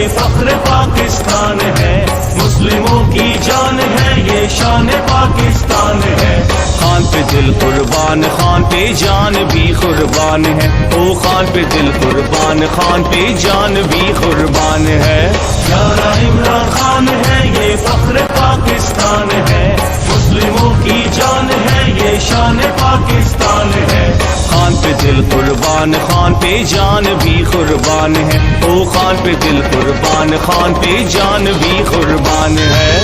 یہ فخر پاکستان ہے، مسلموں کی جان ہے، یہ شان پاکستان ہے۔ خان پہ دل قربان، خان پہ جان بھی قربان ہے، او خان پہ دل قربان، خان پہ جان بھی قربان ہے۔ پیارا عمران خان ہے، یہ فخر پاکستان ہے، مسلموں کی جان ہے، یہ شان پاکستان ہے۔ خان پہ دل قربان، خان پہ جان بھی قربان ہے، او خان پہ دل قربان، خان پہ جان بھی قربان ہے۔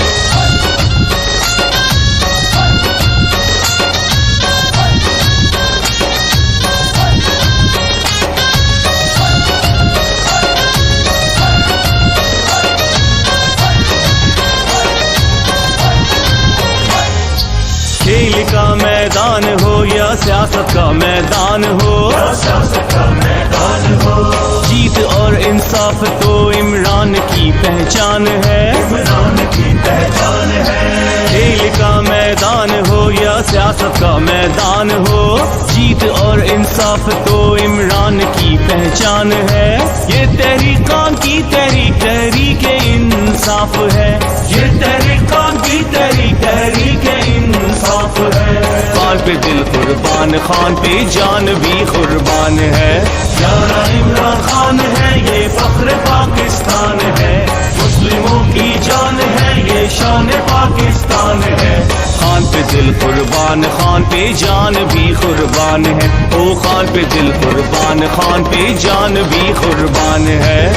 کھیل کا میدان ہو یا سیاست کا میدان ہو، جیت اور انصاف تو عمران کی پہچان ہے۔ کھیل کا میدان ہو یا سیاست کا میدان ہو، جیت اور انصاف تو عمران کی پہچان ہے۔ یہ تحریکان کی تحریک تحریک انصاف ہے، یہ تحریکان کی تحریک تحریک انصاف ہے۔ خان پہ دل قربان، خان پہ جان بھی قربان ہے۔ پیارا عمران خان ہے، یہ فخر پاکستان ہے، مسلموں کی جان ہے، یہ شان پاکستان ہے۔ خان پہ دل قربان، خان پہ جان بھی قربان ہے، او خان پہ دل قربان، خان پہ جان بھی قربان ہے۔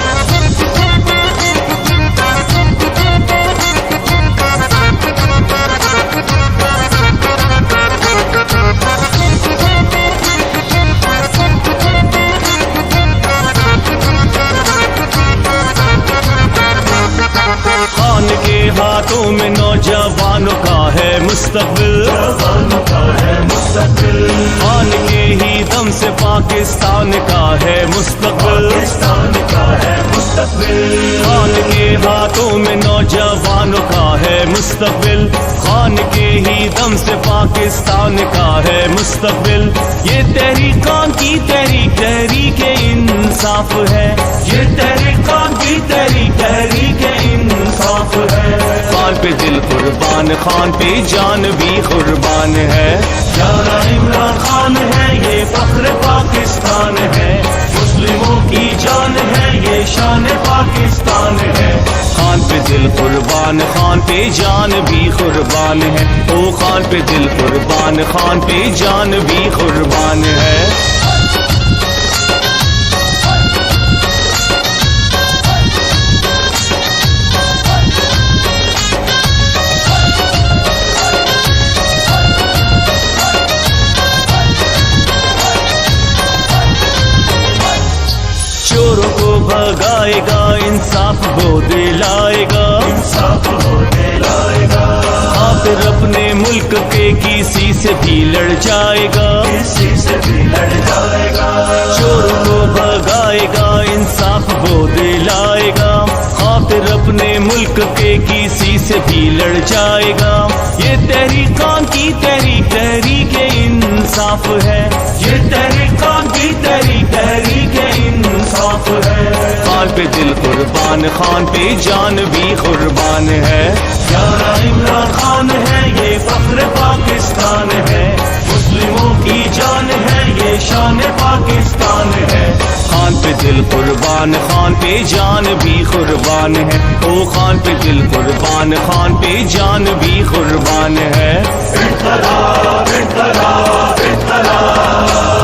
خان کے ہاتھوں میں نوجوانوں کا ہے مستقبل، خان کے ہی دم سے پاکستان کا ہے مستقبل۔ خان کے ہاتھوں میں نوجوانوں کا ہے مستقبل، خان کے ہی دم سے پاکستان کا ہے مستقبل۔ یہ تحریکان کی تحریک تحریک انصاف ہے، یہ تحریکان کی تحریک تحریک انصاف ہے۔ خان پہ دل قربان، خان پہ جان بھی قربان ہے۔ پیارا عمران خان ہے، یہ فخر پاکستان ہے، مسلموں کی جان ہے، یہ شان پاکستان ہے۔ خان پہ دل قربان، خان پہ جان بھی قربان ہے، او خان پہ دل قربان، خان پہ جان بھی قربان ہے۔ چوروں کو بھگائے گا، انصاف وہ دلائے گا، خاطر اپنے ملک کے کسی سے بھی لڑ جائے گا۔ چوروں کو بھگائے گا، انصاف وہ دلائے گا، خاطر اپنے ملک کے کسی سے بھی لڑ جائے گا۔ یہ تحریکان کی تحریک تحریک انصاف ہے، یہ تحریکان کی تحریک تحریک انصاف ہے۔ خان پہ دل قربان، خان پہ جان بھی قربان ہے۔ پیارا عمران خان ہے، یہ فخر پاکستان ہے، مسلموں کی جان ہے، یہ شان پاکستان ہے۔ خان پہ دل قربان، خان پہ جان بھی قربان ہے، او خان پہ دل قربان، خان پہ جان بھی قربان ہے۔ انقلاب انقلاب انقلاب